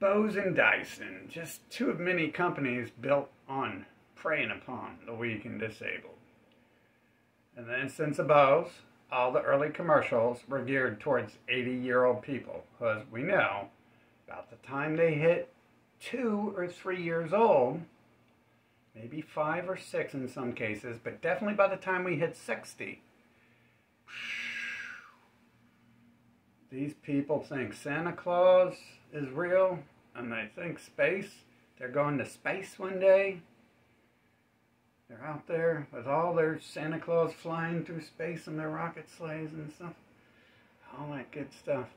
Bose and Dyson, just two of many companies built on preying upon the weak and disabled. In the instance of Bose, all the early commercials were geared towards 80-year-old people, because we know about the time they hit 2 or 3 years old, maybe 5 or 6 in some cases, but definitely by the time we hit 60, these people think Santa Claus is real, and they think they're going to space one day. They're out there with all their Santa Claus flying through space in their rocket sleighs and stuff. All that good stuff.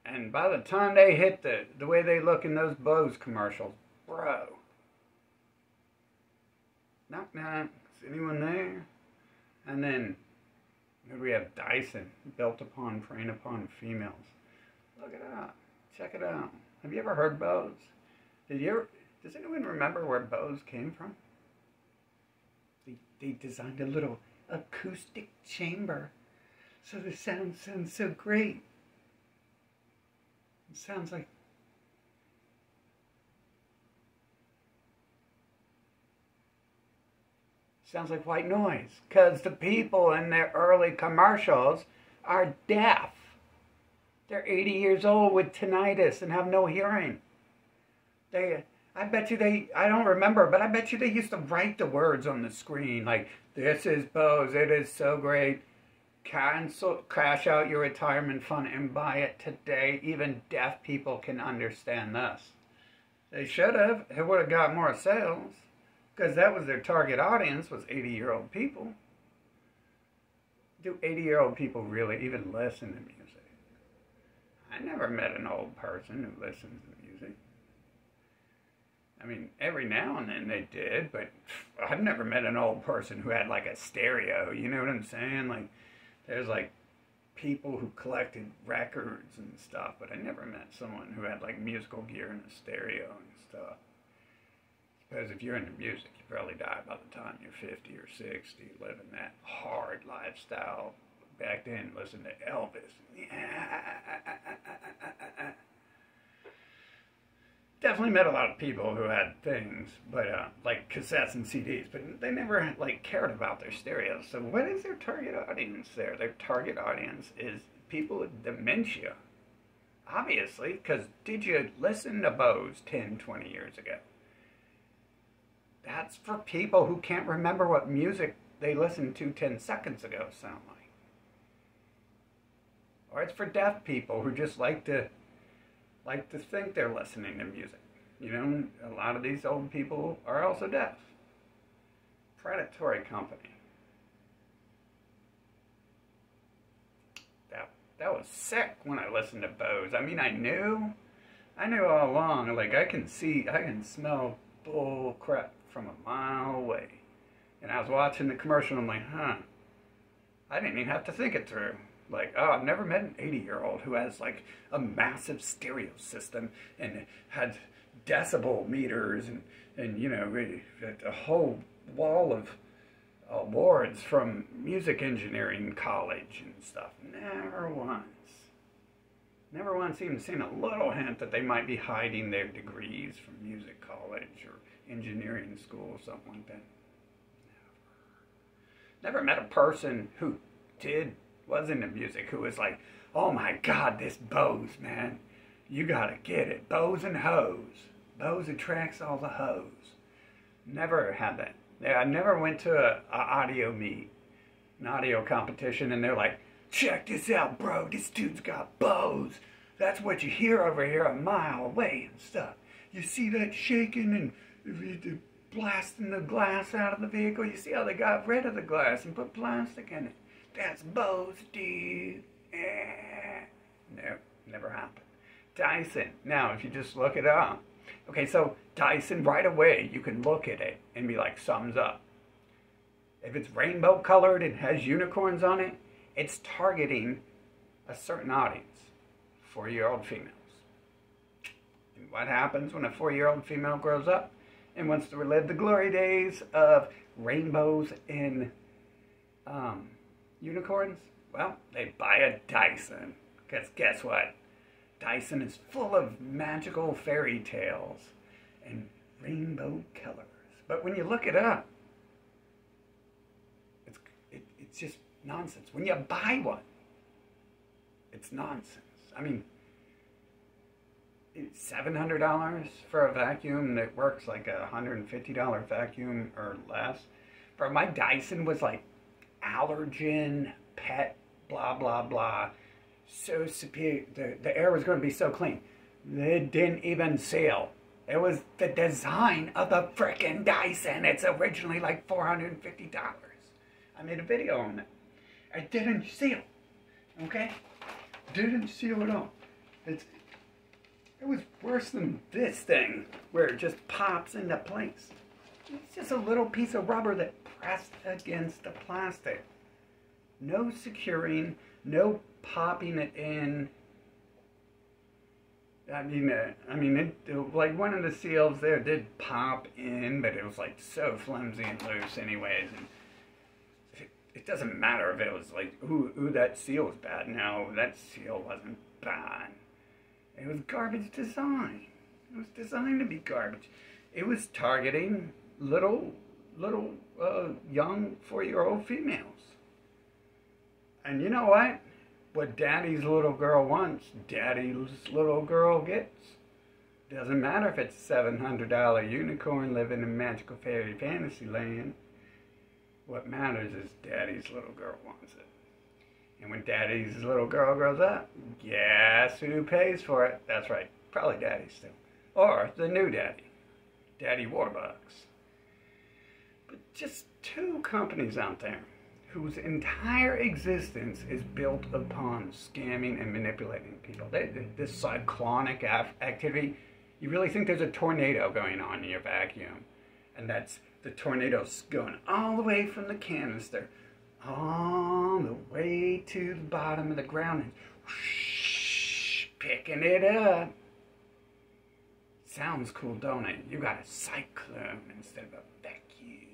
And by the time they hit the way they look in those Bose commercials, bro. Knock knock, is anyone there? And then we have Dyson, built upon, preying upon females. Look it up. Check it out. Have you ever heard Bose? Does anyone remember where Bose came from? They designed a little acoustic chamber so the sound sounds so great. It sounds like white noise, because the people in their early commercials are deaf. They're 80 years old with tinnitus and have no hearing. I don't remember, but I bet you they used to write the words on the screen, like, "This is Bose, it is so great. Crash out your retirement fund and buy it today. Even deaf people can understand this." They should have. It would have got more sales, because that was their target audience, was 80-year-old people. Do 80-year-old people really even listen to music? I never met an old person who listens to music. I mean, every now and then they did, but I've never met an old person who had like a stereo, you know what I'm saying? Like, there's like people who collected records and stuff, but I never met someone who had like musical gear and a stereo and stuff. Because if you're into music, you probably die by the time you're 50 or 60, living that hard lifestyle. Back then, listen to Elvis. Definitely met a lot of people who had things, but like cassettes and CDs, but they never like cared about their stereos. So what is their target audience there? Their target audience is people with dementia. Obviously, because did you listen to Bose 10, 20 years ago? That's for people who can't remember what music they listened to 10 seconds ago sound like. Or it's for deaf people who just like to think they're listening to music. You know, a lot of these old people are also deaf. Predatory company. That was sick when I listened to Bose. I mean, I knew all along, like I can smell bull crap from a mile away. And I was watching the commercial and I'm like, I didn't even have to think it through. Like, oh, I've never met an 80-year-old who has like a massive stereo system and had decibel meters and you know, a whole wall of awards from music engineering college and stuff. Never once even seen a little hint that they might be hiding their degrees from music college or engineering school or something like that. Never met a person who was into music who was like, oh my God, this Bose, man. You gotta get it. Bose and hose. Bose attracts all the hoes. Never had that. I never went to an audio meet, an audio competition, and they're like, check this out, bro. This dude's got Bose. That's what you hear over here a mile away and stuff. You see that shaking and blasting the glass out of the vehicle? You see how they got rid of the glass and put plastic in it? That's Bose, dude. No, never happened. Dyson. Now, if you just look it up. Okay, so Dyson, right away, you can look at it and be like, thumbs up. If it's rainbow colored and has unicorns on it, it's targeting a certain audience. 4-year-old females. And what happens when a 4-year-old female grows up and wants to relive the glory days of rainbows and unicorns? Well, they buy a Dyson. Because guess what? Dyson is full of magical fairy tales and rainbow colors. But when you look it up, it's just nonsense. When you buy one, it's nonsense. I mean, it's $700 for a vacuum that works like a $150 vacuum or less. Bro, my Dyson was like allergen, pet, blah, blah, blah. So superior. The air was going to be so clean. It didn't even seal. It was the design of the frickin' Dyson. It's originally like $450. I made a video on it. It didn't seal. Okay? Didn't seal at all. It was worse than this thing, where it just pops into place. It's just a little piece of rubber that pressed against the plastic. No securing, no popping it in. I mean, like one of the seals there did pop in, but it was like so flimsy and loose anyways. And it doesn't matter if it was like, ooh, that seal was bad. No, that seal wasn't bad. It was garbage design. It was designed to be garbage. It was targeting little young 4-year-old females. And you know what? What daddy's little girl wants, daddy's little girl gets. Doesn't matter if it's a $700 unicorn living in magical fairy fantasy land. What matters is daddy's little girl wants it. And when daddy's little girl grows up, guess who pays for it? That's right, probably daddy still. Or the new daddy, Daddy Warbucks. But just two companies out there whose entire existence is built upon scamming and manipulating people. This cyclonic activity, you really think there's a tornado going on in your vacuum. And that's the tornado's going all the way from the canister all the way to the bottom of the ground and whoosh, picking it up. Sounds cool, don't it? You got a cyclone instead of a vacuum.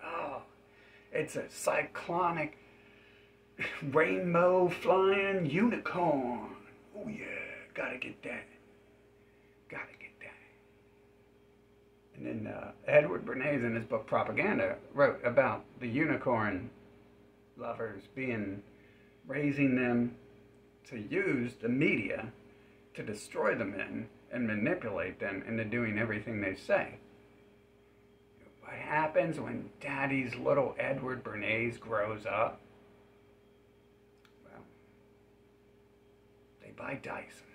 Oh, it's a cyclonic rainbow flying unicorn. Oh yeah, gotta get that. Gotta get that. And then Edward Bernays in his book Propaganda wrote about the unicorn lovers raising them to use the media to destroy the men and manipulate them into doing everything they say. What happens when daddy's little Edward Bernays grows up? Well, they buy Dyson.